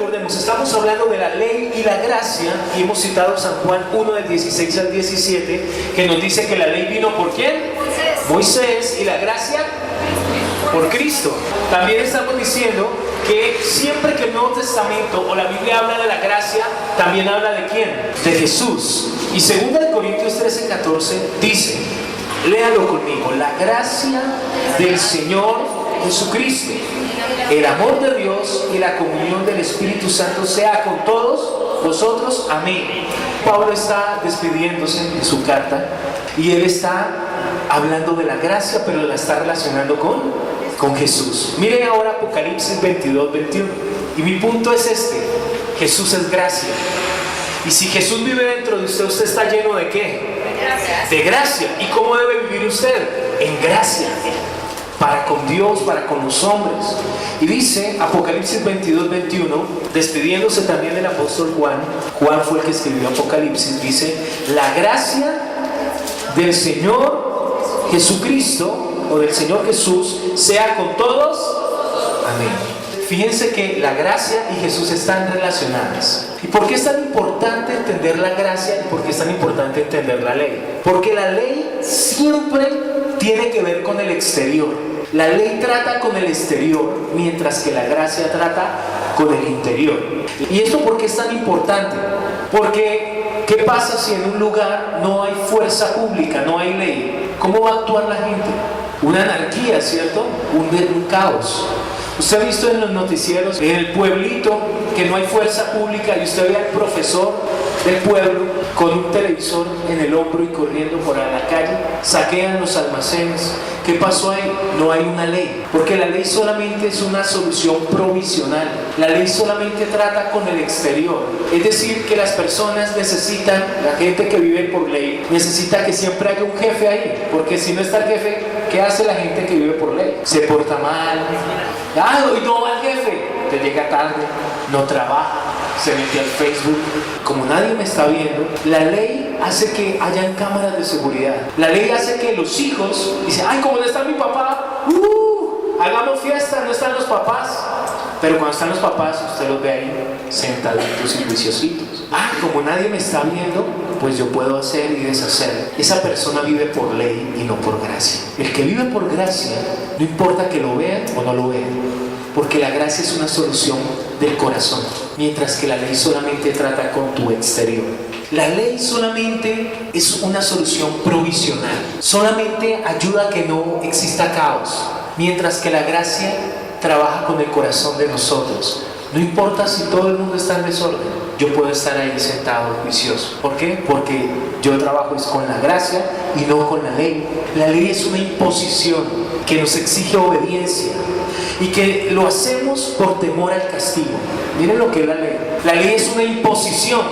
recordemos, estamos hablando de la ley y la gracia, y hemos citado San Juan 1 del 16 al 17, que nos dice que la ley vino ¿por quién? Moisés, y la gracia por Cristo. También estamos diciendo que siempre que el Nuevo Testamento o la Biblia habla de la gracia, también habla de ¿quién? De Jesús. Y 2 Corintios 13:14 dice, léalo conmigo, la gracia del Señor Jesucristo, el amor de Dios y la comunión del Espíritu Santo sea con todos vosotros. Amén. Pablo está despidiéndose de su carta y él está hablando de la gracia, pero la está relacionando con Jesús. Miren ahora Apocalipsis 22:21. Y mi punto es este: Jesús es gracia. Y si Jesús vive dentro de usted, ¿usted está lleno de qué? De gracia. ¿Y cómo debe vivir usted? En gracia. Para con Dios, para con los hombres. Y dice Apocalipsis 22:21, despidiéndose también del apóstol Juan. Juan fue el que escribió Apocalipsis. Dice, la gracia del Señor Jesucristo, o del Señor Jesús, sea con todos. Amén. Fíjense que la gracia y Jesús están relacionadas. ¿Y por qué es tan importante entender la gracia y por qué es tan importante entender la ley? Porque la ley siempre tiene que ver con el exterior. La ley trata con el exterior, mientras que la gracia trata con el interior. ¿Y esto por qué es tan importante? Porque, ¿qué pasa si en un lugar no hay fuerza pública, no hay ley? ¿Cómo va a actuar la gente? Una anarquía, ¿cierto? Un caos. Usted ha visto en los noticieros, en el pueblito, que no hay fuerza pública y usted ve al profesor del pueblo con un televisor en el hombro y corriendo por la calle, saquean los almacenes. ¿Qué pasó ahí? No hay una ley, porque la ley solamente es una solución provisional. La ley solamente trata con el exterior. Es decir, que las personas necesitan, la gente que vive por ley, necesita que siempre haya un jefe ahí, porque si no está el jefe, ¿qué hace la gente que vive por ley? Se porta mal, hoy no va el jefe, te llega tarde, no trabaja, se mete al Facebook. Como nadie me está viendo, la ley hace que hayan cámaras de seguridad. La ley hace que los hijos dicen, ay, como no está mi papá, hagamos fiesta, no están los papás. Pero cuando están los papás, usted los ve ahí sentaditos y juiciositos. Como nadie me está viendo, pues yo puedo hacer y deshacer. Esa persona vive por ley y no por gracia. El que vive por gracia, no importa que lo vean o no lo vean, porque la gracia es una solución del corazón, mientras que la ley solamente trata con tu exterior. La ley solamente es una solución provisional, solamente ayuda a que no exista caos, mientras que la gracia trabaja con el corazón de nosotros. No importa si todo el mundo está en desorden, yo puedo estar ahí sentado juicioso. ¿Por qué? Porque yo trabajo es con la gracia y no con la ley. La ley es una imposición que nos exige obediencia y que lo hacemos por temor al castigo. Miren lo que es la ley. La ley es una imposición,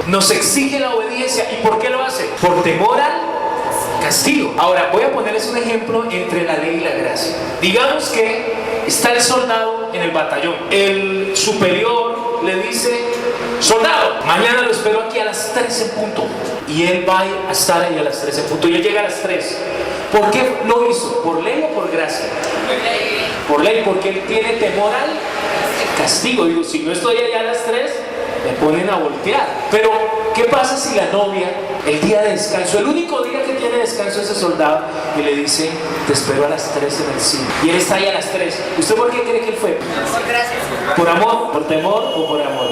nos exige la obediencia. ¿Y por qué lo hace? Por temor al castigo. Ahora voy a ponerles un ejemplo entre la ley y la gracia. Digamos que está el soldado en el batallón. El superior le dice, soldado, mañana lo espero aquí a las 3 en punto. Y él va a estar ahí a las 3 en punto. Y él llega a las 3. ¿Por qué lo hizo? ¿Por ley o por gracia? Por ley, porque él tiene temor al castigo. Digo, si no estoy allá a las 3, me ponen a voltear. Pero, ¿qué pasa si la novia, el día de descanso, el único día que tiene descanso ese soldado, y le dice, te espero a las 3 en el cine? Y él está ahí a las 3. ¿Usted por qué cree que él fue? Por gracia. ¿Por amor? ¿Por temor o por amor?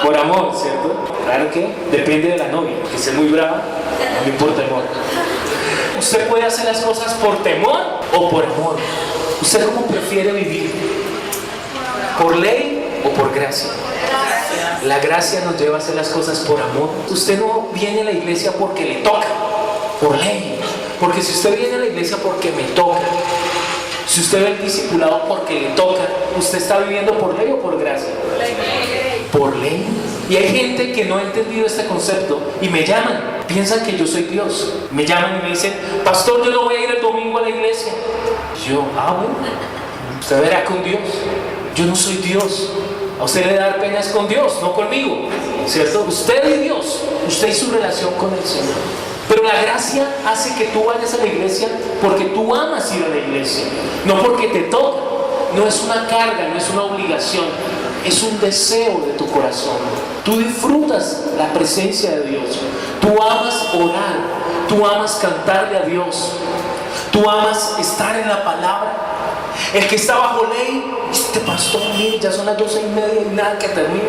Por amor, ¿cierto? Claro que depende de la novia, que sea muy brava, también por temor. ¿Usted puede hacer las cosas por temor o por amor? ¿Usted cómo prefiere vivir? ¿Por ley o por gracia? La gracia nos lleva a hacer las cosas por amor. Usted no viene a la iglesia porque le toca, por ley. Porque si usted viene a la iglesia porque me toca, si usted ve el discipulado porque le toca, ¿usted está viviendo por ley o por gracia? Por ley. Y hay gente que no ha entendido este concepto y me llaman, piensan que yo soy Dios. Me llaman y me dicen, pastor, yo no voy a ir el domingo a la iglesia. Yo, bueno, usted verá con Dios. Yo no soy Dios. A usted le da pena es con Dios, no conmigo, ¿cierto? Usted y Dios, usted y su relación con el Señor. Pero la gracia hace que tú vayas a la iglesia porque tú amas ir a la iglesia, no porque te toca. No es una carga, no es una obligación. es un deseo de tu corazón. Tú disfrutas la presencia de Dios. Tú amas orar. Tú amas cantarle a Dios. Tú amas estar en la palabra. El que está bajo ley, este pastor, mire, ya son las 12:30 y nada que termine.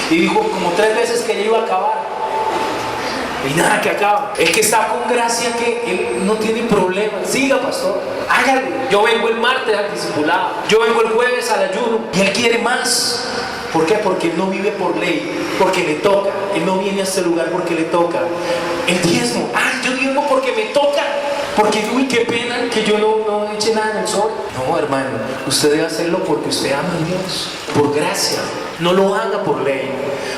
Y dijo como 3 veces que ya iba a acabar. Y nada que acaba. El que está con gracia, que él no tiene problema. Siga, pastor, hágalo. Yo vengo el martes al discipulado. Yo vengo el jueves al ayuno. Y él quiere más. ¿Por qué? Porque él no vive por ley, porque le toca. Él no viene a este lugar porque le toca. El diezmo. Yo diezmo porque me toca. Porque, uy, qué pena que yo no eche nada en el sol. No, hermano, usted debe hacerlo porque usted ama a Dios, por gracia. No lo haga por ley.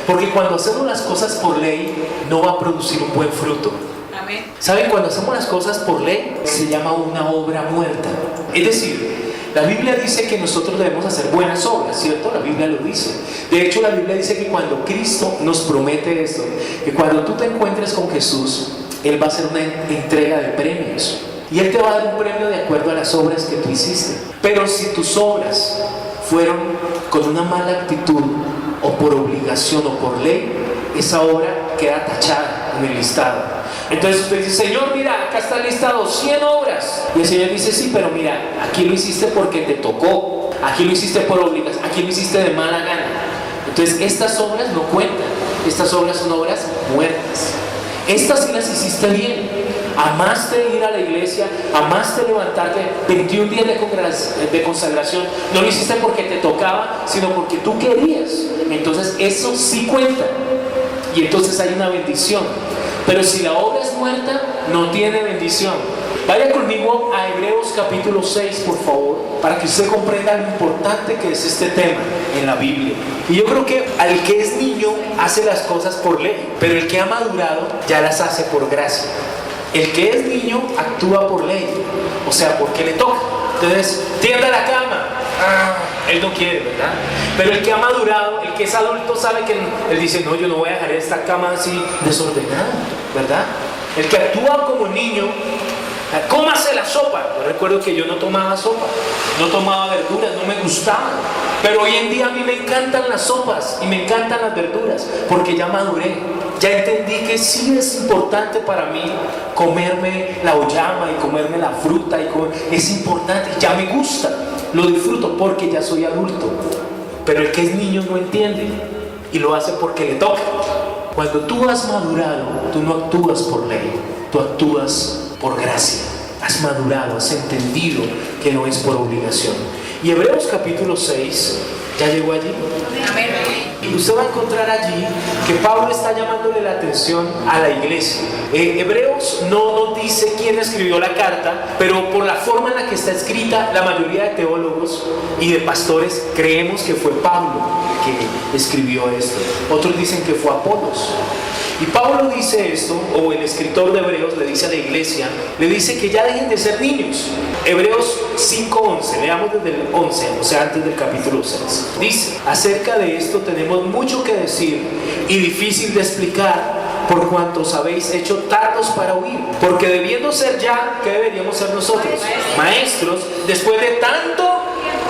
Porque cuando hacemos las cosas por ley, no va a producir un buen fruto. Amén. ¿Saben? Cuando hacemos las cosas por ley, se llama una obra muerta. Es decir, la Biblia dice que nosotros debemos hacer buenas obras, ¿cierto? La Biblia lo dice. De hecho, la Biblia dice que cuando Cristo nos promete esto, que cuando tú te encuentres con Jesús, Él va a hacer una entrega de premios. Y Él te va a dar un premio de acuerdo a las obras que tú hiciste. Pero si tus obras fueron con una mala actitud, o por obligación o por ley, esa obra queda tachada en el listado. Entonces usted dice, Señor, mira, acá está listado 100 obras. Y el Señor dice, sí, pero mira, aquí lo hiciste porque te tocó, aquí lo hiciste por obligación, aquí lo hiciste de mala gana. Entonces estas obras no cuentan. Estas obras son obras muertas. Estas sí las hiciste bien. Amaste ir a la iglesia, amaste levantarte 21 días de consagración. No lo hiciste porque te tocaba, sino porque tú querías. Entonces eso sí cuenta. Y entonces hay una bendición. Pero si la obra es muerta, no tiene bendición. Vaya conmigo a Hebreos capítulo 6, por favor, para que usted comprenda lo importante que es este tema en la Biblia. Y yo creo que al que es niño hace las cosas por ley, pero el que ha madurado ya las hace por gracia. El que es niño actúa por ley, o sea, porque le toca. Entonces, tienda la cama. Él no quiere, ¿verdad? Pero el que ha madurado, el que es adulto, sabe que él dice, no, yo no voy a dejar esta cama así desordenada, ¿verdad? El que actúa como niño, cómase la sopa. Yo recuerdo que yo no tomaba sopa, no tomaba verduras, no me gustaban. Pero hoy en día a mí me encantan las sopas y me encantan las verduras, porque ya maduré. Ya entendí que sí es importante para mí comerme la oyama y comerme la fruta. Es importante, ya me gusta, lo disfruto porque ya soy adulto. Pero el que es niño no entiende y lo hace porque le toca. Cuando tú has madurado, tú no actúas por ley, tú actúas por gracia. Has madurado, has entendido que no es por obligación. Y Hebreos capítulo 6, ¿ya llegó allí? Amén. Y usted va a encontrar allí que Pablo está llamándole la atención a la iglesia. Hebreos no nos dice quién escribió la carta, pero por la forma en la que está escrita, la mayoría de teólogos y de pastores creemos que fue Pablo el que escribió esto. Otros dicen que fue Apolos. Y Pablo dice esto, o el escritor de Hebreos le dice a la iglesia, le dice que ya dejen de ser niños. Hebreos 5:11, leamos desde el 11, o sea, antes del capítulo 6. Dice, acerca de esto tenemos mucho que decir y difícil de explicar, por cuanto os habéis hecho tardos para oír. Porque debiendo ser ya, ¿qué deberíamos ser nosotros? Maestros, después de tanto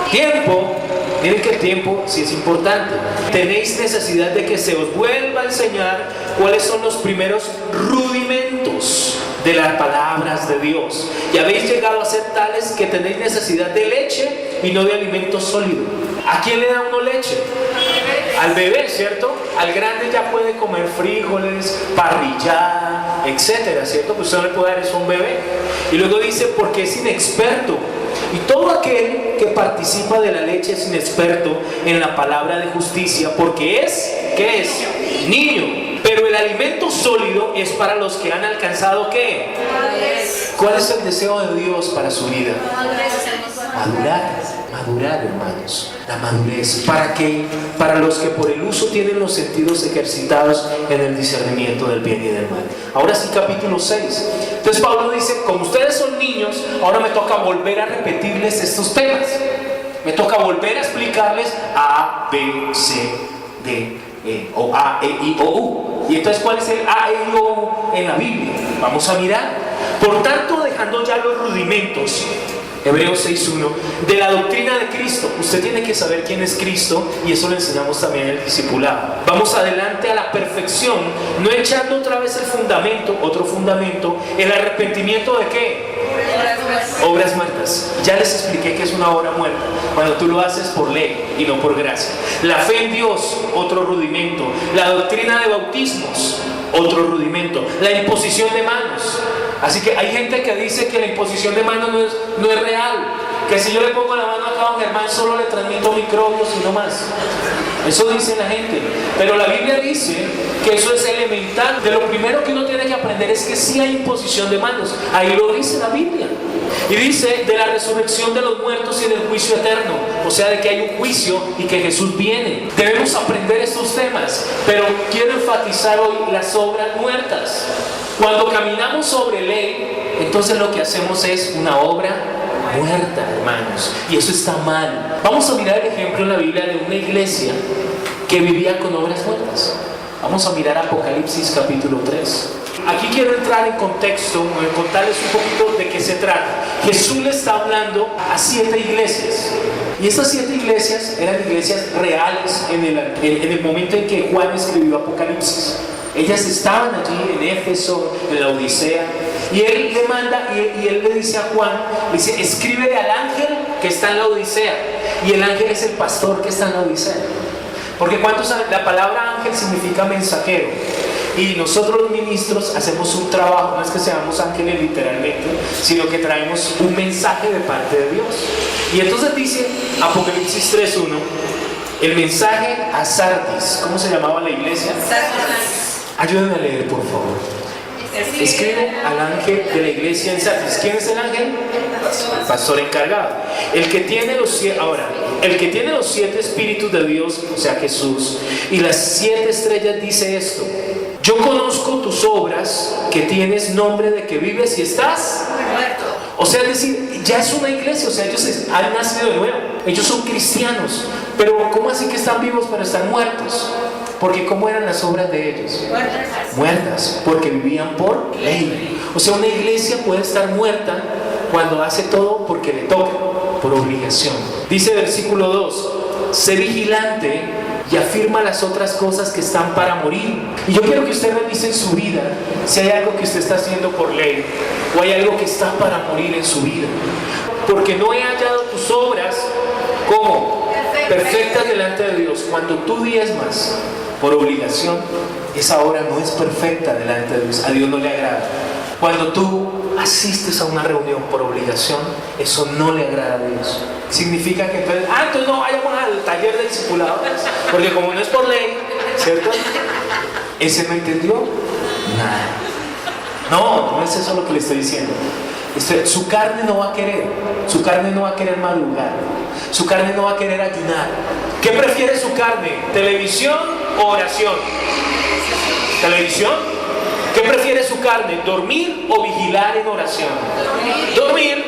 tiempo. Miren que el tiempo sí es importante. Tenéis necesidad de que se os vuelva a enseñar cuáles son los primeros rudimentos de las palabras de Dios. Y habéis llegado a ser tales que tenéis necesidad de leche y no de alimento sólido. ¿A quién le da uno leche? Al bebé, ¿cierto? Al grande ya puede comer frijoles, parrillada, etcétera, ¿cierto? Pues usted no le puede dar eso a un bebé. Y luego dice, porque es inexperto. Y todo aquel que participa de la leche es inexperto en la palabra de justicia, porque es, ¿qué es? Niño. Pero el alimento sólido es para los que han alcanzado, ¿qué? ¿Cuál es el deseo de Dios para su vida? Madurar, hermanos. La madurez. Para los que por el uso tienen los sentidos ejercitados en el discernimiento del bien y del mal. Ahora sí, capítulo 6. Entonces Pablo dice, como ustedes son niños, ahora me toca volver a repetirles estos temas. Me toca volver a explicarles A, B, C, D, E, o A, E, I, O, U. Y entonces, ¿cuál es el A, E, I, O, U en la Biblia? Vamos a mirar. Por tanto, dejando ya los rudimentos, Hebreos 6.1, de la doctrina de Cristo. Usted tiene que saber quién es Cristo y eso lo enseñamos también en el discipulado. Vamos adelante a la perfección, no echando otra vez el fundamento, otro fundamento, el arrepentimiento ¿de qué? Obras muertas. Ya les expliqué que es una obra muerta, cuando tú lo haces por ley y no por gracia. La fe en Dios, otro rudimento. La doctrina de bautismos, otro rudimento. La imposición de manos. Así que hay gente que dice que la imposición de manos no es real, que si yo le pongo la mano acá a don Germán solo le transmito microbios y no más. Eso dice la gente, pero la Biblia dice que eso es elemental. De lo primero que uno tiene que aprender es que sí hay imposición de manos. Ahí lo dice la Biblia. Y dice de la resurrección de los muertos y del juicio eterno. O sea, de que hay un juicio y que Jesús viene. Debemos aprender estos temas, pero quiero enfatizar hoy las obras muertas. Cuando caminamos sobre ley, entonces lo que hacemos es una obra muerta, hermanos, y eso está mal. Vamos a mirar el ejemplo en la Biblia de una iglesia que vivía con obras muertas. Vamos a mirar Apocalipsis capítulo 3. Aquí quiero entrar en contexto, contarles un poquito de qué se trata. Jesús le está hablando a 7 iglesias. Y estas 7 iglesias eran iglesias reales en el momento en que Juan escribió Apocalipsis. Ellas estaban allí en Éfeso, en la Odisea. Y él le manda, y él le dice a Juan, le dice, escríbele al ángel que está en la Odisea. Y el ángel es el pastor que está en la Odisea. Porque ¿cuántos saben? La palabra ángel significa mensajero. Y nosotros los ministros hacemos un trabajo, no es que seamos ángeles literalmente, sino que traemos un mensaje de parte de Dios. Y entonces dice Apocalipsis 3.1, el mensaje a Sardis. ¿Cómo se llamaba la iglesia? Sardis. Ayúdenme a leer, por favor. Escribe al ángel de la iglesia en Sardis. ¿Quién es el ángel? El pastor encargado. El que tiene los 7 espíritus de Dios, o sea Jesús, y las 7 estrellas dice esto: yo conozco tus obras, que tienes nombre de que vives y estás muerto. O sea, es decir, ya es una iglesia, o sea, ellos han nacido de nuevo, ellos son cristianos, pero ¿cómo así que están vivos pero están muertos? Porque ¿cómo eran las obras de ellos? Muertas, porque vivían por ley. O sea, una iglesia puede estar muerta cuando hace todo porque le toca, por obligación. Dice versículo 2, sé vigilante y afirma las otras cosas que están para morir. Y yo quiero que usted revise en su vida si hay algo que usted está haciendo por ley o hay algo que está para morir en su vida. Porque no he hallado tus obras como perfectas delante de Dios. Cuando tú diezmas por obligación, esa obra no es perfecta delante de Dios. A Dios no le agrada. Cuando tú asistes a una reunión por obligación, eso no le agrada a Dios. Significa que entonces no vayamos al taller de discipuladores, porque como no es por ley, ¿cierto? Ese no entendió nada. No es eso lo que le estoy diciendo. Su carne no va a querer, madrugar, su carne no va a querer ayunar. ¿Qué prefiere su carne? ¿Televisión o oración? ¿Televisión? ¿Qué prefiere su carne? ¿Dormir o vigilar en oración? Dormir.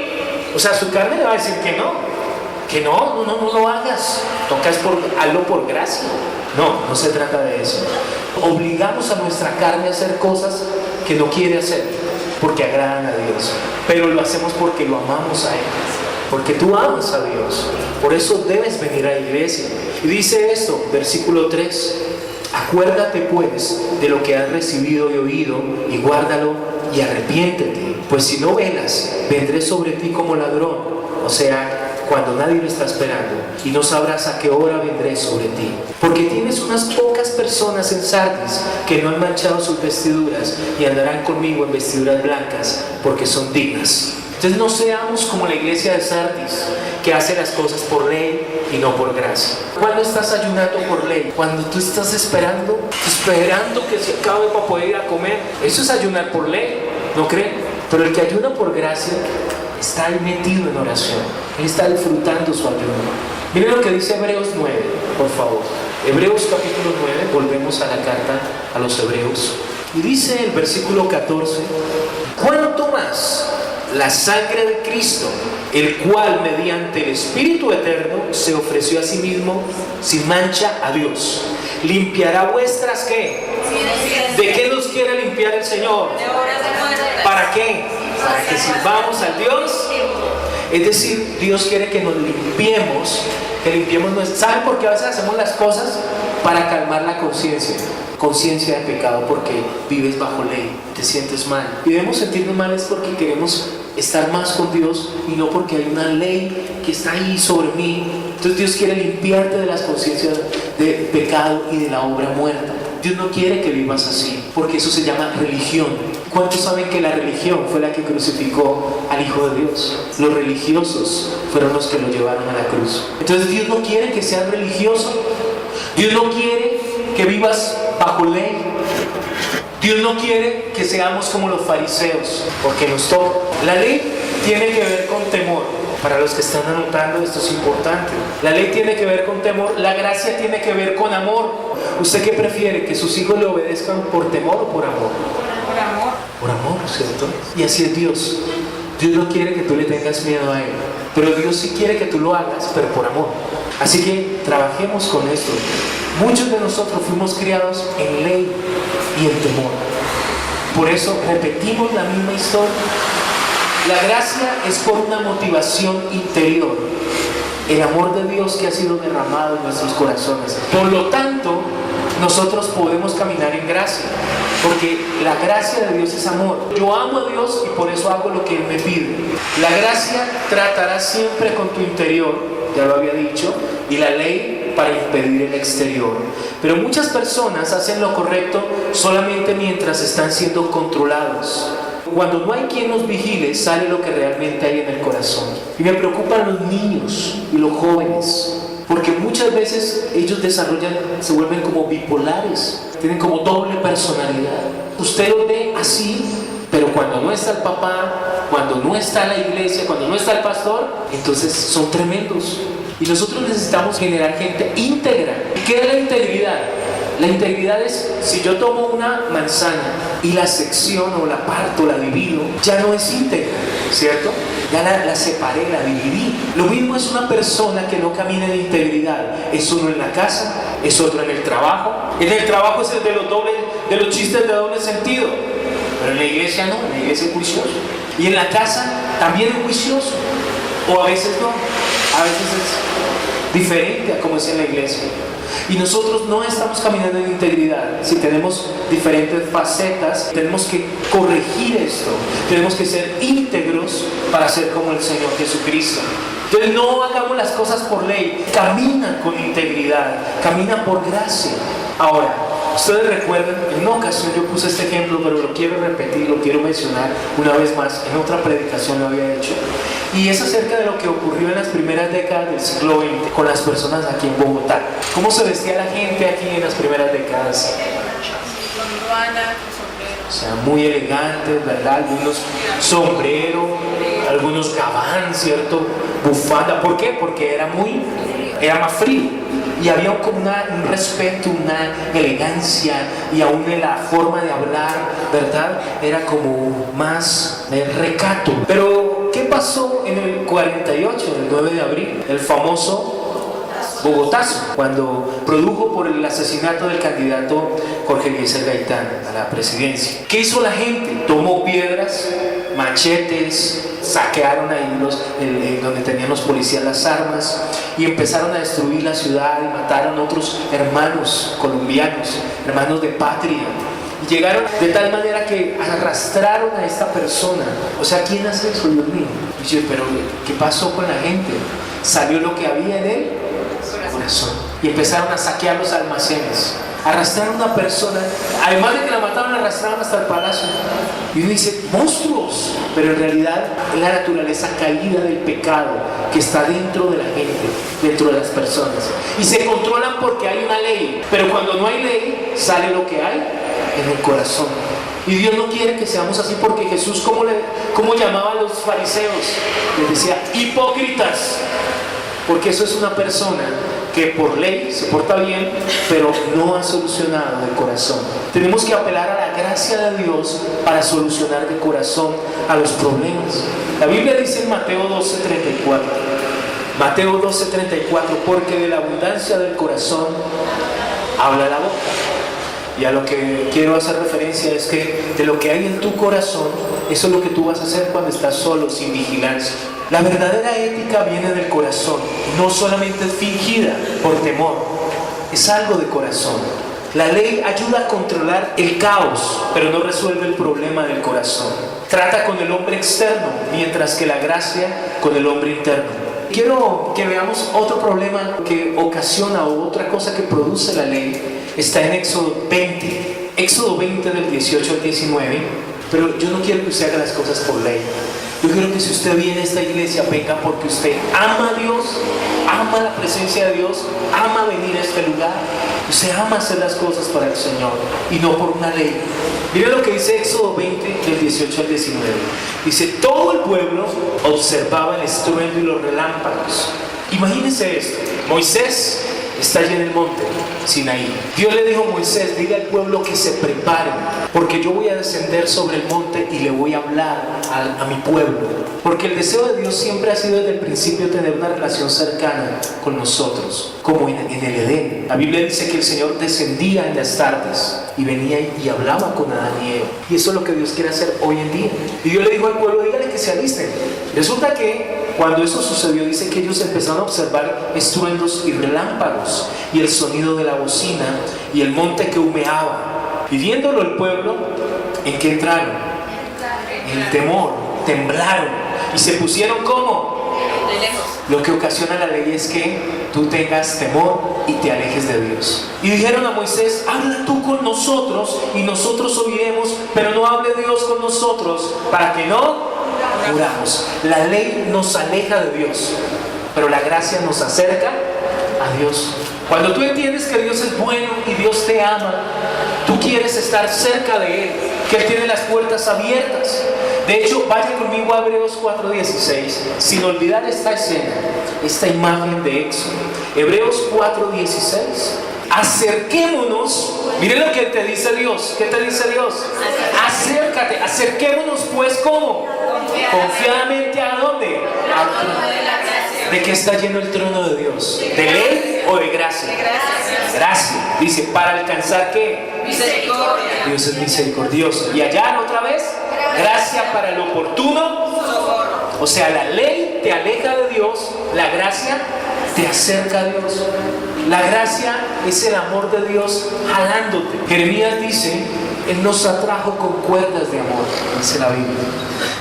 O sea, su carne le va a decir que no lo hagas. Hazlo por gracia. No se trata de eso. Obligamos a nuestra carne a hacer cosas que no quiere hacer porque agradan a Dios, pero lo hacemos porque lo amamos a Él, porque tú amas a Dios. Por eso debes venir a la iglesia. Y dice esto, versículo 3, acuérdate pues de lo que has recibido y oído, y guárdalo y arrepiéntete, pues si no velas, vendré sobre ti como ladrón, o sea, cuando nadie lo está esperando, y no sabrás a qué hora vendré sobre ti. Porque tienes unas pocas personas en Sardis que no han manchado sus vestiduras y andarán conmigo en vestiduras blancas, porque son dignas. Entonces no seamos como la iglesia de Sardis, que hace las cosas por ley y no por gracia. ¿Cuándo estás ayunando por ley? Cuando tú estás esperando que se acabe para poder ir a comer. Eso es ayunar por ley, ¿no creen? Pero el que ayuna por gracia está ahí metido en oración. Él está disfrutando su ayuno. Miren lo que dice Hebreos 9, por favor. Hebreos capítulo 9, volvemos a la carta a los Hebreos. Y dice el versículo 14, ¿cuánto más la sangre de Cristo, el cual mediante el Espíritu Eterno se ofreció a sí mismo sin mancha a Dios, limpiará vuestras ¿qué? ¿De qué nos quiere limpiar el Señor? ¿Para qué? Para que sirvamos al Dios. Es decir, Dios quiere que nos limpiemos, ¿saben por qué a veces hacemos las cosas? Para calmar la conciencia de pecado, porque vives bajo ley, te sientes mal. Y debemos sentirnos mal es porque queremos estar más con Dios y no porque hay una ley que está ahí sobre mí. Entonces Dios quiere limpiarte de las conciencias de pecado y de la obra muerta. Dios no quiere que vivas así, porque eso se llama religión. ¿Cuántos saben que la religión fue la que crucificó al Hijo de Dios? Los religiosos fueron los que lo llevaron a la cruz. Entonces Dios no quiere que seas religioso. Dios no quiere que vivas bajo ley. Dios no quiere que seamos como los fariseos, porque nos toca. La ley tiene que ver con temor. Para los que están anotando, esto es importante. La ley tiene que ver con temor, la gracia tiene que ver con amor. ¿Usted qué prefiere? ¿Que sus hijos le obedezcan por temor o por amor? Por amor. Por amor, ¿cierto? Y así es Dios. Dios no quiere que tú le tengas miedo a Él, pero Dios sí quiere que tú lo hagas, pero por amor. Así que trabajemos con esto. Muchos de nosotros fuimos criados en ley y en temor. Por eso repetimos la misma historia. La gracia es por una motivación interior, el amor de Dios que ha sido derramado en nuestros corazones. Por lo tanto, nosotros podemos caminar en gracia, porque la gracia de Dios es amor. Yo amo a Dios y por eso hago lo que Él me pide. La gracia tratará siempre con tu interior, ya lo había dicho, y la ley para impedir el exterior. Pero muchas personas hacen lo correcto solamente mientras están siendo controlados. Cuando no hay quien nos vigile, sale lo que realmente hay en el corazón. Y me preocupan los niños y los jóvenes, porque muchas veces ellos se vuelven como bipolares, tienen como doble personalidad. Usted los ve así, pero cuando no está el papá, cuando no está la iglesia, cuando no está el pastor, entonces son tremendos. Y nosotros necesitamos generar gente íntegra. ¿Y qué es la integridad? La integridad es, si yo tomo una manzana y la secciono, la parto, la divido, ya no es íntegra, ¿cierto? Ya la separé, la dividí. Lo mismo es una persona que no camina en integridad. Es uno en la casa, es otro en el trabajo. En el trabajo es el de los chistes de doble sentido. Pero en la iglesia no, en la iglesia es juicioso. Y en la casa también es juicioso. O a veces no, a veces es diferente a como es en la iglesia. Y nosotros no estamos caminando en integridad. Si tenemos diferentes facetas, tenemos que corregir esto. Tenemos que ser íntegros para ser como el Señor Jesucristo. Entonces no hagamos las cosas por ley. Camina con integridad, camina por gracia. Ahora, ustedes recuerdan, en una ocasión yo puse este ejemplo, pero lo quiero repetir, lo quiero mencionar una vez más. En otra predicación lo había hecho. Y es acerca de lo que ocurrió en las primeras décadas del siglo XX con las personas aquí en Bogotá. ¿Cómo se vestía la gente aquí en las primeras décadas? Con ruana, sombrero. O sea, muy elegantes, ¿verdad? Algunos sombrero, algunos gabán, ¿cierto? Bufanda. ¿Por qué? Porque era más frío. Y había como un respeto, una elegancia, y aún en la forma de hablar, ¿verdad? Era como más recato. Pero, ¿qué pasó en el 48, el 9 de abril? El famoso Bogotazo, cuando produjo por el asesinato del candidato Jorge Eliezer Gaitán a la presidencia. ¿Qué hizo la gente? Tomó piedras, machetes, saquearon ahí donde tenían los policías las armas y empezaron a destruir la ciudad y mataron a otros hermanos colombianos, hermanos de patria. Y llegaron de tal manera que arrastraron a esta persona. O sea, ¿quién hace eso, Dios mío? Y yo, pero ¿qué pasó con la gente? Salió lo que había en él, corazón. Y empezaron a saquear los almacenes. Arrastraron a una persona, además de que la mataron, la arrastraron hasta el palacio. Y uno dice, monstruos. Pero en realidad es la naturaleza caída del pecado que está dentro de la gente, dentro de las personas. Y se controlan porque hay una ley. Pero cuando no hay ley, sale lo que hay en el corazón. Y Dios no quiere que seamos así, porque Jesús, ¿cómo llamaba a los fariseos? Les decía, hipócritas. Porque eso es una persona que por ley se porta bien, pero no ha solucionado de corazón. Tenemos que apelar a la gracia de Dios para solucionar de corazón a los problemas. La Biblia dice en Mateo 12:34, Mateo 12:34, porque de la abundancia del corazón habla la boca. Y a lo que quiero hacer referencia es que de lo que hay en tu corazón, eso es lo que tú vas a hacer cuando estás solo, sin vigilancia. La verdadera ética viene del corazón, no solamente es fingida por temor, es algo de corazón. La ley ayuda a controlar el caos, pero no resuelve el problema del corazón. Trata con el hombre externo, mientras que la gracia con el hombre interno. Quiero que veamos otro problema que ocasiona o otra cosa que produce la ley. Está en Éxodo 20. Éxodo 20 del 18 al 19. Pero yo no quiero que usted haga las cosas por ley. Yo quiero que si usted viene a esta iglesia, venga porque usted ama a Dios, ama la presencia de Dios, ama venir a este lugar. Usted ama hacer las cosas para el Señor y no por una ley. Mire lo que dice Éxodo 20 del 18 al 19. Dice: todo el pueblo observaba el estruendo y los relámpagos. Imagínense esto. Moisés está allí en el monte Sinaí. Dios le dijo a Moisés: dile al pueblo que se preparen, porque yo voy a descender sobre el monte y le voy a hablar a mi pueblo. Porque el deseo de Dios siempre ha sido desde el principio tener una relación cercana con nosotros, como en el Edén. La Biblia dice que el Señor descendía en las tardes y venía y hablaba con Adán y Eva. Y eso es lo que Dios quiere hacer hoy en día. Y Dios le dijo al pueblo: dígale que se alisten. Resulta que cuando eso sucedió, dice que ellos empezaron a observar estruendos y relámpagos y el sonido de la bocina y el monte que humeaba. Y viéndolo el pueblo, ¿en qué entraron? En el temor, temblaron y se pusieron ¿cómo? De lejos. Lo que ocasiona la ley es que tú tengas temor y te alejes de Dios. Y dijeron a Moisés: habla tú con nosotros y nosotros oiremos, pero no hable Dios con nosotros para que no muramos. La ley nos aleja de Dios, pero la gracia nos acerca a Dios. Cuando tú entiendes que Dios es bueno y Dios te ama, tú quieres estar cerca de Él, que Él tiene las puertas abiertas. De hecho, vaya conmigo a Hebreos 4:16, sin olvidar esta escena, esta imagen de Éxodo. Hebreos 4:16. Acerquémonos. Miren lo que te dice Dios. ¿Qué te dice Dios? Acércate. Acerquémonos pues ¿cómo? Confiadamente. ¿A dónde? Al trono. ¿De qué está lleno el trono de Dios? ¿De ley o de gracia? Gracia. Dice, ¿para alcanzar qué? Misericordia. Dios es misericordioso. Y allá otra vez, gracia para el oportuno. O sea, la ley te aleja de Dios, la gracia te acerca a Dios. La gracia es el amor de Dios jalándote. Jeremías dice: Él nos atrajo con cuerdas de amor, dice la Biblia.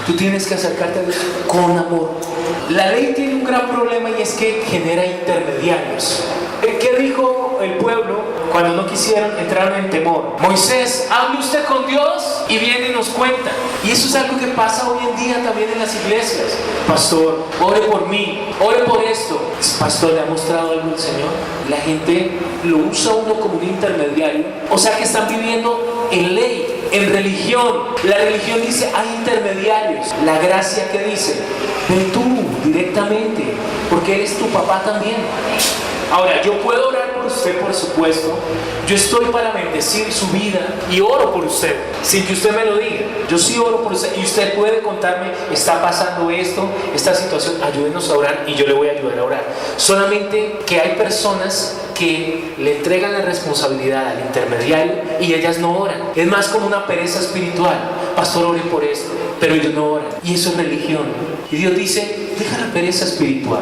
Tú tienes que acercarte a Dios con amor. La ley tiene un gran problema y es que genera intermediarios. ¿Qué dijo el pueblo cuando no quisieron? Entraron en temor. Moisés, hable usted con Dios y viene y nos cuenta. Y eso es algo que pasa hoy en día también en las iglesias. Pastor, ore por mí, ore por esto. Pastor, ¿le ha mostrado algo el Señor? La gente lo usa uno como un intermediario. O sea que están viviendo en ley, en religión. La religión dice: hay intermediarios. La gracia, que dice: ven tú directamente, porque Él es tu papá también. Ahora, yo puedo orar por usted, por supuesto. Yo estoy para bendecir su vida y oro por usted, sin que usted me lo diga. Yo sí oro por usted y usted puede contarme: está pasando esto, esta situación, ayúdenos a orar y yo le voy a ayudar a orar. Solamente que hay personas que le entregan la responsabilidad al intermediario y ellas no oran. Es más como una pereza espiritual. Pastor, ore por esto, pero ellos no oran. Y eso es religión. Y Dios dice: deja la pereza espiritual.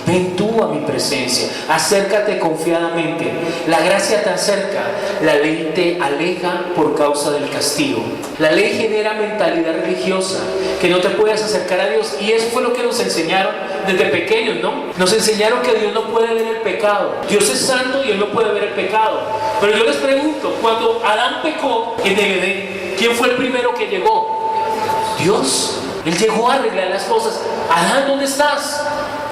Ven tú a mi presencia, acércate confiadamente. La gracia te acerca, la ley te aleja por causa del castigo. La ley genera mentalidad religiosa, que no te puedes acercar a Dios. Y eso fue lo que nos enseñaron desde pequeños, ¿no? Nos enseñaron que Dios no puede ver el pecado. Dios es santo y Él no puede ver el pecado. Pero yo les pregunto, cuando Adán pecó en el Edén, ¿quién fue el primero que llegó? Dios. Él llegó a arreglar las cosas. Adán, ¿dónde estás?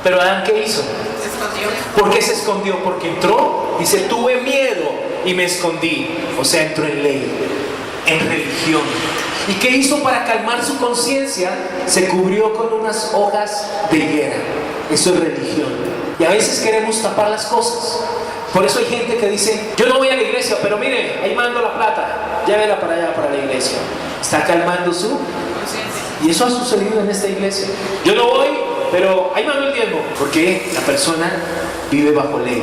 Pero Adán, ¿qué hizo? Se escondió. ¿Por qué se escondió? Porque entró, dice: tuve miedo y me escondí. O sea, entró en ley, en religión. ¿Y qué hizo para calmar su conciencia? Se cubrió con unas hojas de higuera. Eso es religión. Y a veces queremos tapar las cosas. Por eso hay gente que dice: yo no voy a la iglesia, pero mire, ahí mando la plata, llévela para allá, para la iglesia. Está calmando su Conciencia. Y eso ha sucedido en esta iglesia. Yo no voy, pero ahí mando el diezmo. Porque la persona vive bajo ley,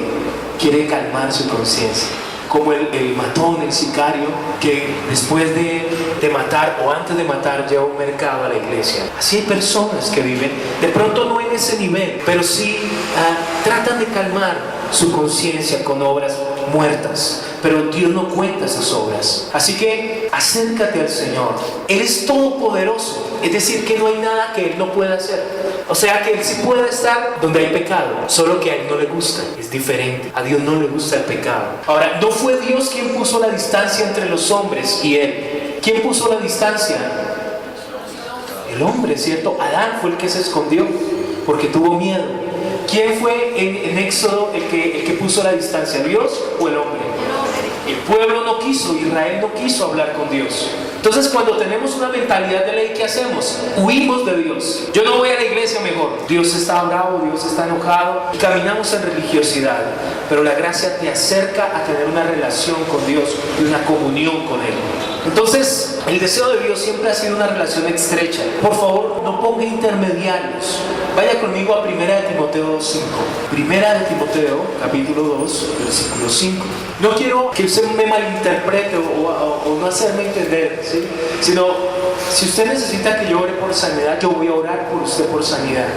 quiere calmar su conciencia. como el matón, el sicario, que después de matar o antes de matar lleva un mercado a la iglesia. Así hay personas que viven, de pronto no en ese nivel, pero sí tratan de calmar su conciencia con obras muertas, pero Dios no cuenta esas obras. Así que acércate al Señor. Él es todopoderoso, es decir, que no hay nada que Él no pueda hacer. O sea que Él sí puede estar donde hay pecado, solo que a Él no le gusta, es diferente. A Dios no le gusta el pecado. Ahora, no fue Dios quien puso la distancia entre los hombres y Él. ¿Quién puso la distancia? El hombre, ¿cierto? Adán fue el que se escondió porque tuvo miedo. ¿Quién fue en Éxodo el que puso la distancia? ¿Dios o el hombre? El pueblo no quiso, Israel no quiso hablar con Dios. Entonces, cuando tenemos una mentalidad de ley, ¿qué hacemos? Huimos de Dios. Yo no voy a la iglesia mejor. Dios está bravo, Dios está enojado y caminamos en religiosidad. Pero la gracia te acerca a tener una relación con Dios y una comunión con Él. Entonces, el deseo de Dios siempre ha sido una relación estrecha. Por favor, no ponga intermediarios. Vaya conmigo a 1 Timoteo 5. 1 Timoteo, capítulo 2, versículo 5. No quiero que usted me malinterprete o no hacerme entender, ¿sí? Sino, si usted necesita que yo ore por sanidad, yo voy a orar por usted por sanidad.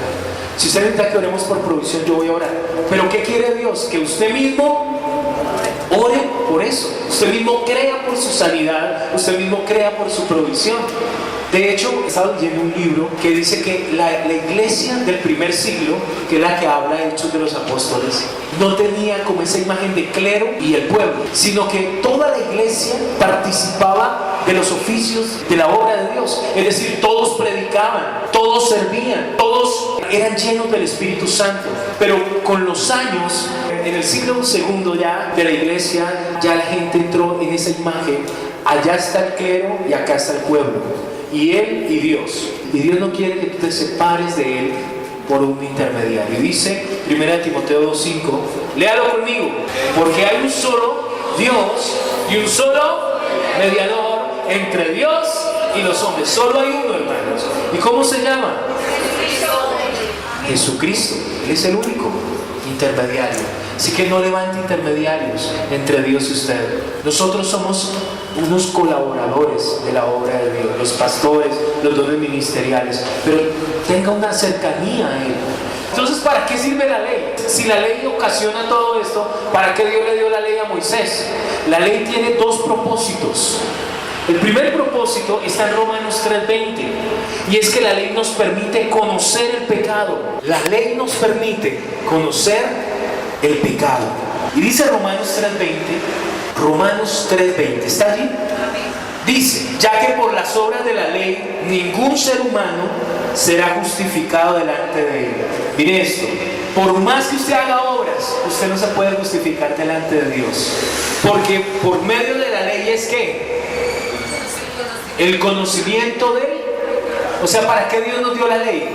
Si usted necesita que oremos por provisión, yo voy a orar. Pero ¿qué quiere Dios? Que usted mismo ore por eso. Usted mismo crea por su sanidad, usted mismo crea por su provisión. De hecho, estaba leyendo un libro que dice que la iglesia del primer siglo, que es la que habla de Hechos de los Apóstoles, no tenía como esa imagen de clero y el pueblo, sino que toda la iglesia participaba de los oficios de la obra de Dios. Es decir, todos predicaban, todos servían, todos eran llenos del Espíritu Santo. Pero con los años, en el siglo II ya de la iglesia, ya la gente entró en esa imagen. Allá está el clero y acá está el pueblo. Y Él y Dios. Y Dios no quiere que tú te separes de Él por un intermediario. Dice 1 Timoteo 2:5, léalo conmigo. Porque hay un solo Dios y un solo mediador entre Dios y los hombres. Solo hay uno, hermanos. ¿Y cómo se llama? Jesucristo. Él es el único intermediario. Así que no levante intermediarios entre Dios y usted. Nosotros somos unos colaboradores de la obra de Dios, los pastores, los dones ministeriales, pero tenga una cercanía a Él. Entonces, ¿para qué sirve la ley? Si la ley ocasiona todo esto, ¿para qué Dios le dio la ley a Moisés? La ley tiene dos propósitos. El primer propósito está en Romanos 3:20, y es que la ley nos permite conocer el pecado. La ley nos permite conocer el pecado. Y dice Romanos 3:20, ¿está allí? Dice, ya que por las obras de la ley ningún ser humano será justificado delante de Él. Mire esto, por más que usted haga obras, usted no se puede justificar delante de Dios, porque por medio de la ley es que el conocimiento de Él. O sea, ¿para qué Dios nos dio la ley?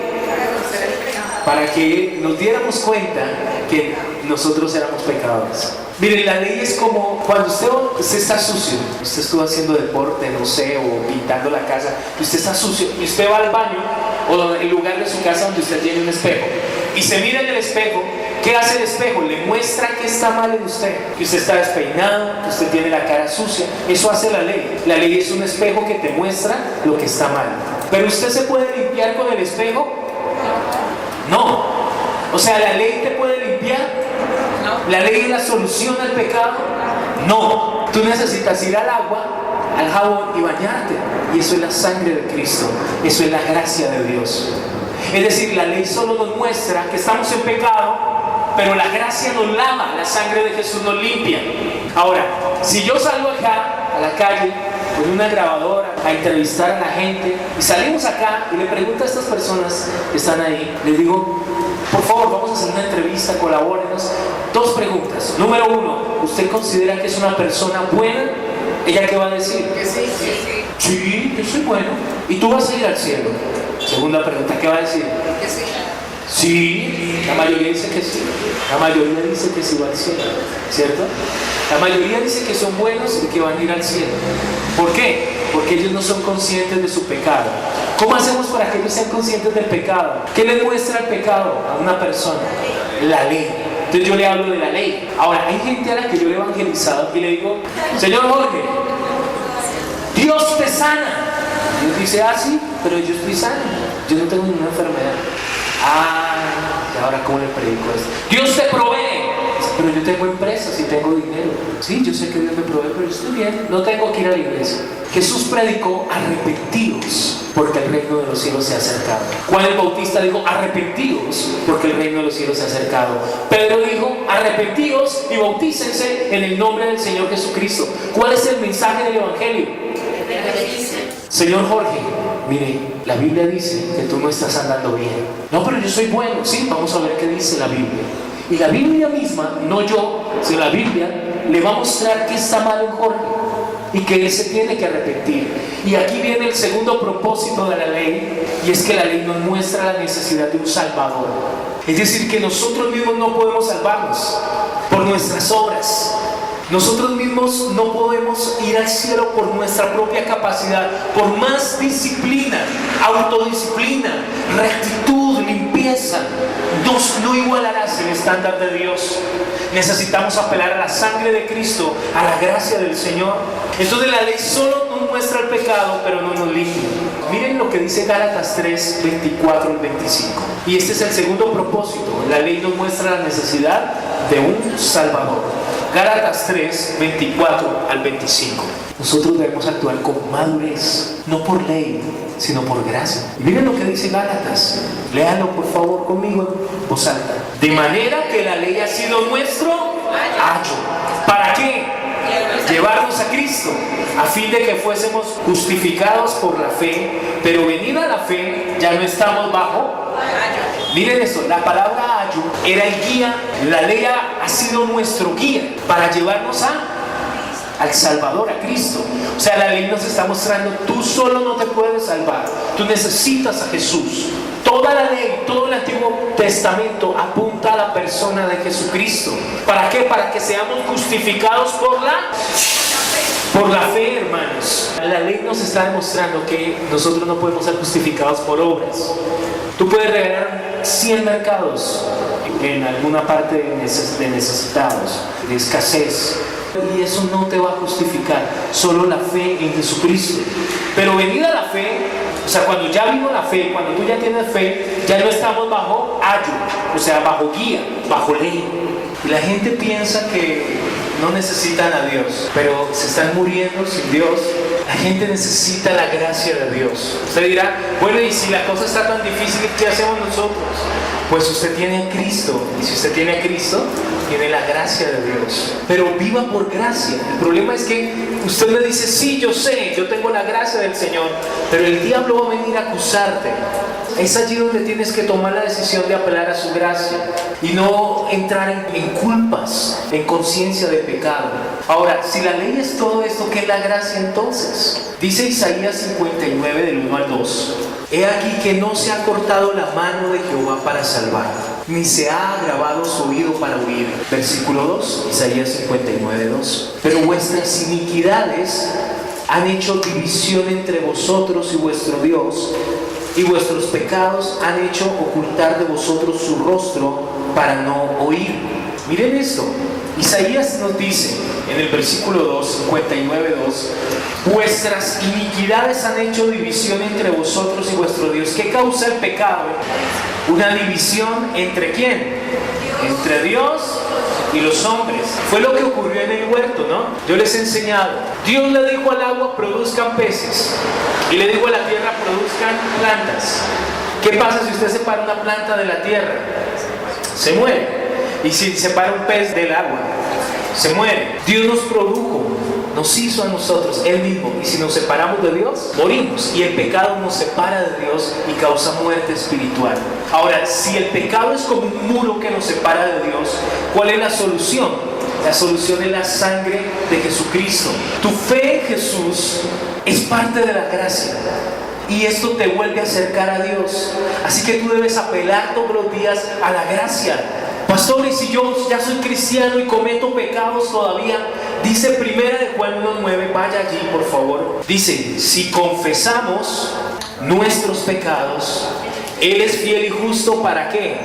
Para que nos diéramos cuenta que nosotros éramos pecadores. Miren, la ley es como cuando usted está sucio, usted estuvo haciendo deporte, no sé, o pintando la casa, y usted está sucio, y usted va al baño, o el lugar de su casa donde usted tiene un espejo, y se mira en el espejo. ¿Qué hace el espejo? Le muestra que está mal en usted, que usted está despeinado, que usted tiene la cara sucia. Eso hace la ley. La ley es un espejo que te muestra lo que está mal. ¿Pero usted se puede limpiar con el espejo? No. O sea, ¿la ley te puede limpiar? No. ¿La ley es la solución al pecado? No. Tú necesitas ir al agua, al jabón y bañarte. Y eso es la sangre de Cristo. Eso es la gracia de Dios. Es decir, la ley solo nos muestra que estamos en pecado, pero la gracia nos lava, la sangre de Jesús nos limpia. Ahora, si yo salgo acá, a la calle, con una grabadora, a entrevistar a la gente, y salimos acá y le pregunto a estas personas que están ahí, les digo, por favor, vamos a hacer una entrevista, colabórenos. Dos preguntas. Número uno, ¿usted considera que es una persona buena? ¿Ella qué va a decir? Que sí, sí, sí. Sí, yo soy bueno. ¿Y tú vas a ir al cielo? Segunda pregunta, ¿qué va a decir? Que sí. Sí, la mayoría dice que sí. La mayoría dice que sí va al cielo, ¿cierto? La mayoría dice que son buenos y que van a ir al cielo. ¿Por qué? Porque ellos no son conscientes de su pecado. ¿Cómo hacemos para que ellos sean conscientes del pecado? ¿Qué le muestra el pecado a una persona? La ley. Entonces yo le hablo de la ley. Ahora, hay gente a la que yo le he evangelizado y le digo, señor Jorge, Dios te sana. Dios dice, ah, sí, pero yo estoy sano, yo no tengo ninguna enfermedad. Ah, ¿y ahora cómo le predico esto? Dios te provee, pero yo tengo empresas y tengo dinero. Sí, yo sé que Dios me provee, pero yo estoy bien, no tengo que ir a la iglesia. Jesús predicó, arrepentidos, porque el reino de los cielos se ha acercado. Juan el Bautista dijo, arrepentidos, porque el reino de los cielos se ha acercado. Pedro dijo, arrepentidos y bautícense en el nombre del Señor Jesucristo. ¿Cuál es el mensaje del Evangelio? Señor Jorge, mire, la Biblia dice que tú no estás andando bien. No, pero yo soy bueno. Sí, vamos a ver qué dice la Biblia. Y la Biblia misma, no yo, sino la Biblia, le va a mostrar qué está mal en Jorge y que él se tiene que arrepentir. Y aquí viene el segundo propósito de la ley, y es que la ley nos muestra la necesidad de un Salvador. Es decir, que nosotros mismos no podemos salvarnos por nuestras obras. Nosotros mismos no podemos ir al cielo por nuestra propia capacidad, por más disciplina, autodisciplina, rectitud, limpieza, no igualarás el estándar de Dios. Necesitamos apelar a la sangre de Cristo, a la gracia del Señor. Entonces la ley solo nos muestra el pecado, pero no nos limpia. Miren lo que dice Gálatas 3, 24 al 25. Y este es el segundo propósito. La ley nos muestra la necesidad de un Salvador. Gálatas 3, 24 al 25. Nosotros debemos actuar con madurez, no por ley, sino por gracia. Y miren lo que dice Gálatas. Léanlo por favor conmigo en voz alta. De manera que la ley ha sido nuestro ayo. ¿Para qué? Llevarnos a Cristo, a fin de que fuésemos justificados por la fe, pero venida la fe, ya no estamos bajo. Miren esto, la palabra ayo era el guía. La ley ha sido nuestro guía para llevarnos al Salvador, a Cristo. O sea, la ley nos está mostrando, tú solo no te puedes salvar, tú necesitas a Jesús. Toda la ley, todo el Antiguo Testamento apunta a la persona de Jesucristo. ¿Para qué? Para que seamos justificados por la fe, hermanos. La ley nos está demostrando que nosotros no podemos ser justificados por obras. Tú puedes regalar 100 mercados en alguna parte de necesitados, de escasez, y eso no te va a justificar, solo la fe en Jesucristo. Pero venida la fe, o sea, cuando ya vino la fe, cuando tú ya tienes fe, ya no estamos bajo ayo, o sea, bajo guía, bajo ley. Y la gente piensa que no necesitan a Dios, pero se están muriendo sin Dios. La gente necesita la gracia de Dios. Usted dirá, bueno, y si la cosa está tan difícil, ¿qué hacemos nosotros? Pues usted tiene a Cristo, y si usted tiene a Cristo, tiene la gracia de Dios. Pero viva por gracia. El problema es que usted me dice, sí, yo sé, yo tengo la gracia del Señor, pero el diablo va a venir a acusarte. Es allí donde tienes que tomar la decisión de apelar a su gracia y no entrar en culpas, en conciencia de pecado. Ahora, si la ley es todo esto, ¿qué es la gracia entonces? Dice Isaías 59 del 1 al 2. He aquí que no se ha cortado la mano de Jehová para salvar, ni se ha agravado su oído para oír. Versículo 2, Isaías 59, 2. Pero vuestras iniquidades han hecho división entre vosotros y vuestro Dios, y vuestros pecados han hecho ocultar de vosotros su rostro para no oír. Miren esto, Isaías nos dice en el versículo 2, 59, 2, vuestras iniquidades han hecho división entre vosotros y vuestro Dios. ¿Qué causa el pecado? Una división ¿entre quién? Entre Dios y los hombres. Fue lo que ocurrió en el huerto, ¿no? Yo les he enseñado. Dios le dijo al agua, produzcan peces, y le dijo a la tierra, produzcan plantas. ¿Qué pasa si usted separa una planta de la tierra? Se muere. Y si separa un pez del agua, se muere. Dios nos produjo, nos hizo a nosotros, Él mismo, y si nos separamos de Dios, morimos. Y el pecado nos separa de Dios y causa muerte espiritual. Ahora, si el pecado es como un muro que nos separa de Dios, ¿cuál es la solución? La solución es la sangre de Jesucristo. Tu fe en Jesús es parte de la gracia, y esto te vuelve a acercar a Dios. Así que tú debes apelar todos los días a la gracia. Pastor, y si yo ya soy cristiano y cometo pecados todavía, dice Primera de Juan 1:9, vaya allí por favor. Dice, si confesamos nuestros pecados, Él es fiel y justo ¿para qué?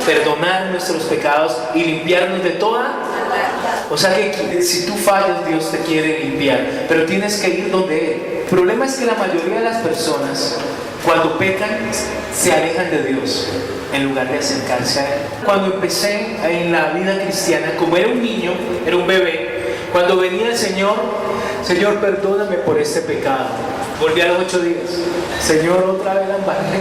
Perdonar nuestros pecados y limpiarnos de toda. O sea que si tú fallas, Dios te quiere limpiar, pero tienes que ir donde Él. El problema es que la mayoría de las personas, cuando pecan, se alejan de Dios en lugar de acercarse a Él. Cuando empecé en la vida cristiana, como era un niño, era un bebé, cuando venía el Señor, Señor, perdóname por este pecado. Volví a los 8 días. Señor, otra vez la embarré.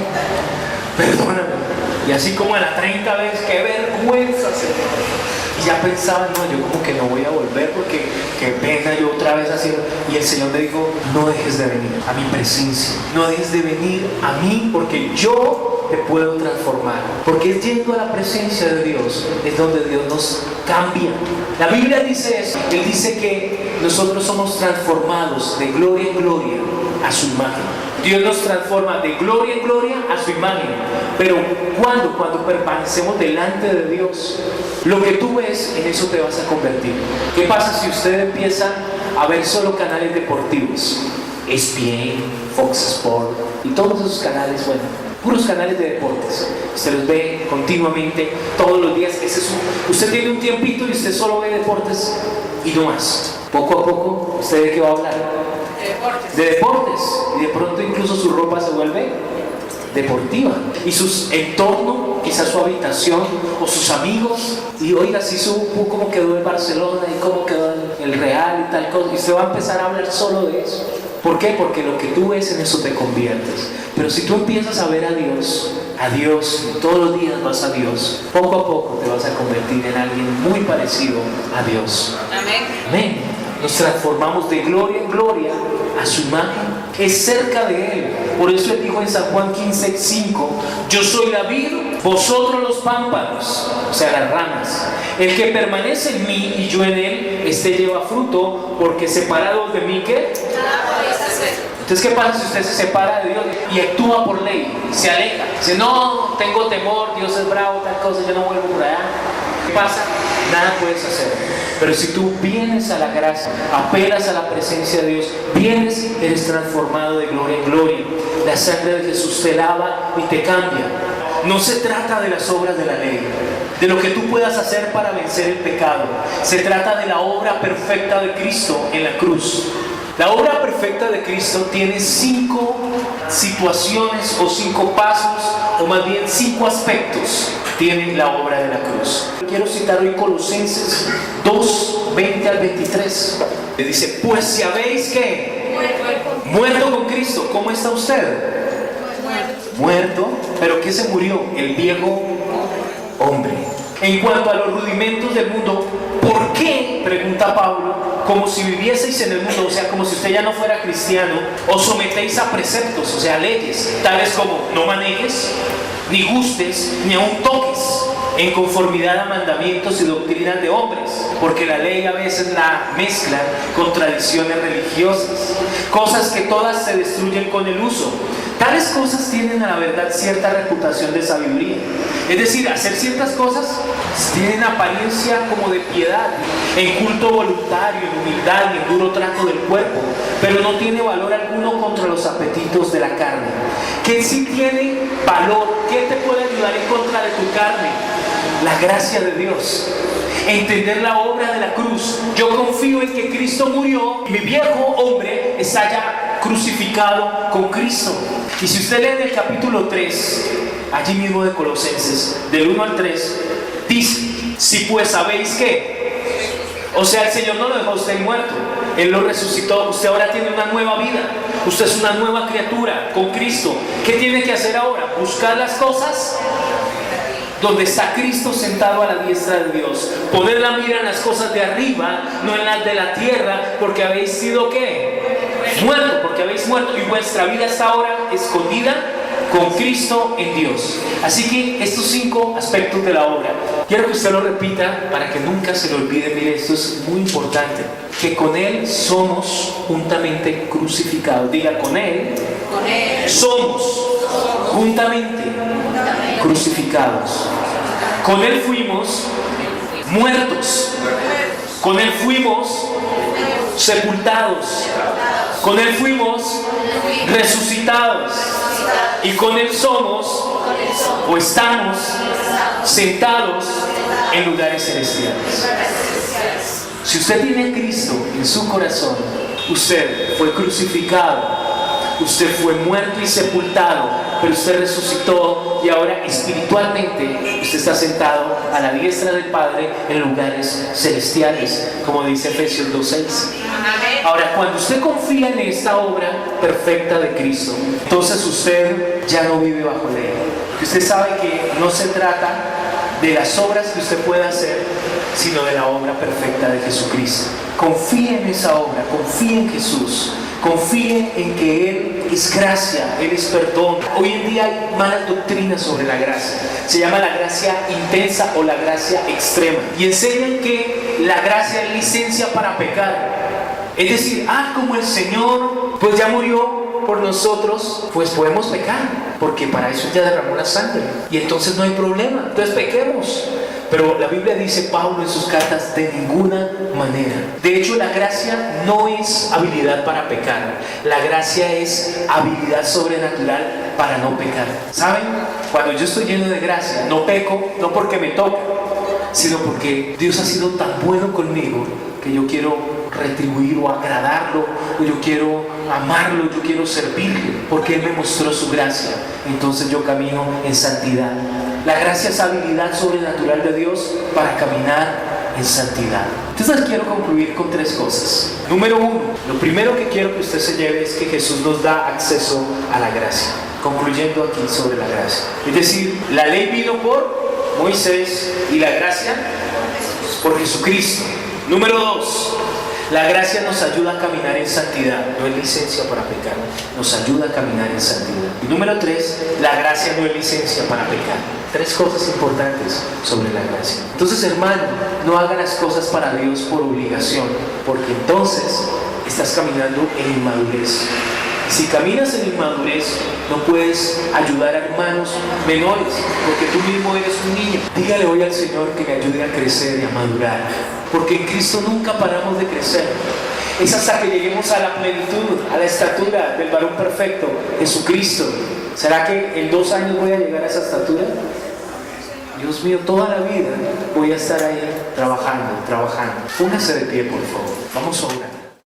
Perdóname. Y así como a la 30 vez, qué vergüenza, Señor. Y ya pensaba, no, yo como que no voy a volver porque qué pena yo otra vez haciendo. Y el Señor me dijo, no dejes de venir a mi presencia. No dejes de venir a mí porque yo te puedo transformar. Porque es yendo a la presencia de Dios es donde Dios nos cambia. La Biblia dice eso. Él dice que nosotros somos transformados de gloria en gloria a su imagen. Dios nos transforma de gloria en gloria a su imagen. Pero cuando permanecemos delante de Dios, lo que tú ves, en eso te vas a convertir. ¿Qué pasa si usted empieza a ver solo canales deportivos? ESPN, Fox Sport y todos esos canales, bueno, puros canales de deportes. Usted los ve continuamente, todos los días. Usted tiene un tiempito y usted solo ve deportes y no más. Poco a poco, ¿usted de qué va a hablar? De deportes. Y de pronto incluso su ropa se vuelve deportiva. Y su entorno, quizás su habitación o sus amigos. Y oiga, si supo cómo quedó el Barcelona y cómo quedó el Real y tal cosa. Y usted va a empezar a hablar solo de eso. ¿Por qué? Porque lo que tú ves en eso te conviertes. Pero si tú empiezas a ver a Dios, y todos los días vas a Dios, poco a poco te vas a convertir en alguien muy parecido a Dios. Amén. Amén. Nos transformamos de gloria en gloria a su imagen. Es cerca de Él. Por eso Él dijo en San Juan 15:5, yo soy la vid, vosotros los pámpanos, o sea, las ramas. El que permanece en mí y yo en Él, este lleva fruto, porque separados de mí, ¿qué? Nada podéis hacer. Entonces, ¿qué pasa si usted se separa de Dios y actúa por ley? Se aleja. Dice, no, tengo temor, Dios es bravo, tal cosa, yo no vuelvo por allá. ¿Qué pasa? Nada puedes hacer. Pero si tú vienes a la gracia, apelas a la presencia de Dios, vienes, eres transformado de gloria en gloria. La sangre de Jesús te lava y te cambia. No se trata de las obras de la ley, de lo que tú puedas hacer para vencer el pecado. Se trata de la obra perfecta de Cristo en la cruz. La obra perfecta de Cristo tiene 5 situaciones o 5 pasos, o más bien 5 aspectos tiene la obra de la cruz. Quiero citar hoy Colosenses 2, 20 al 23. Le dice, pues si habéis ¿qué? Muerto con Cristo. ¿Cómo está usted? Muerto. ¿Pero qué se murió? El viejo hombre. En cuanto a los rudimentos del mundo, ¿por qué? Pregunta Pablo, como si vivieseis en el mundo, o sea, como si usted ya no fuera cristiano, os sometéis a preceptos, o sea, leyes, tales como no manejes, ni gustes, ni aun toques, en conformidad a mandamientos y doctrinas de hombres, porque la ley a veces la mezcla con tradiciones religiosas, cosas que todas se destruyen con el uso. Tales cosas tienen a la verdad cierta reputación de sabiduría. Es decir, hacer ciertas cosas tienen apariencia como de piedad, en culto voluntario, en humildad y en duro trato del cuerpo, pero no tiene valor alguno contra los apetitos de la carne. ¿Qué sí tiene valor? ¿Qué te puede ayudar en contra de tu carne? La gracia de Dios. Entender la obra de la cruz. Yo confío en que Cristo murió y mi viejo hombre está ya crucificado con Cristo. Y si usted lee en el capítulo 3, allí mismo de Colosenses, del 1 al 3, dice, si pues sabéis que, o sea, el Señor no lo dejó a usted muerto, Él lo resucitó. Usted ahora tiene una nueva vida, usted es una nueva criatura con Cristo. ¿Qué tiene que hacer ahora? Buscar las cosas donde está Cristo sentado a la diestra de Dios. Poner la mira en las cosas de arriba, no en las de la tierra, porque habéis sido ¿qué? Muerto, porque habéis muerto y vuestra vida está ahora escondida con Cristo en Dios. Así que estos 5 aspectos de la obra, quiero que usted lo repita para que nunca se lo olvide. Mire, esto es muy importante, que con Él somos juntamente crucificados. Diga, con Él somos juntamente crucificados. Con Él fuimos muertos, con Él fuimos sepultados, con Él fuimos resucitados y con Él somos o estamos sentados en lugares celestiales. Si usted tiene a Cristo en su corazón, usted fue crucificado, usted fue muerto y sepultado, pero usted resucitó y ahora espiritualmente usted está sentado a la diestra del Padre en lugares celestiales, como dice Efesios 2:6. Ahora, cuando usted confía en esta obra perfecta de Cristo, entonces usted ya no vive bajo ley. Usted sabe que no se trata de las obras que usted pueda hacer, sino de la obra perfecta de Jesucristo. Confíe en esa obra, confíe en Jesús, confíe en que Él es gracia, Él es perdón. Hoy en día hay malas doctrinas sobre la gracia. Se llama la gracia intensa o la gracia extrema. Y enseñan que la gracia es licencia para pecar. Es decir, como el Señor pues ya murió por nosotros, pues podemos pecar, porque para eso ya derramó la sangre. Y entonces no hay problema, entonces pequemos. Pero la Biblia dice, Pablo en sus cartas, de ninguna manera. De hecho, la gracia no es habilidad para pecar. La gracia es habilidad sobrenatural para no pecar. ¿Saben? Cuando yo estoy lleno de gracia, no peco, no porque me toca, sino porque Dios ha sido tan bueno conmigo que yo quiero retribuir o agradarlo, o yo quiero amarlo, yo quiero servirle, porque Él me mostró su gracia. Entonces yo camino en santidad. La gracia es habilidad sobrenatural de Dios para caminar en santidad. Entonces quiero concluir con 3 cosas. Número 1, lo primero que quiero que usted se lleve es que Jesús nos da acceso a la gracia. Concluyendo aquí sobre la gracia. Es decir, la ley vino por Moisés y la gracia por Jesucristo. Número 2, la gracia nos ayuda a caminar en santidad, no es licencia para pecar, nos ayuda a caminar en santidad. Y número 3, la gracia no es licencia para pecar. 3 cosas importantes sobre la gracia. Entonces, hermano, no haga las cosas para Dios por obligación, porque entonces estás caminando en inmadurez. Si caminas en inmadurez, no puedes ayudar a hermanos menores, porque tú mismo eres un niño. Dígale hoy al Señor que me ayude a crecer y a madurar, porque en Cristo nunca paramos de crecer. Es hasta que lleguemos a la plenitud, a la estatura del varón perfecto, Jesucristo. ¿Será que en 2 años voy a llegar a esa estatura? Dios mío, toda la vida voy a estar ahí trabajando. Póngase de pie, por favor. Vamos a orar.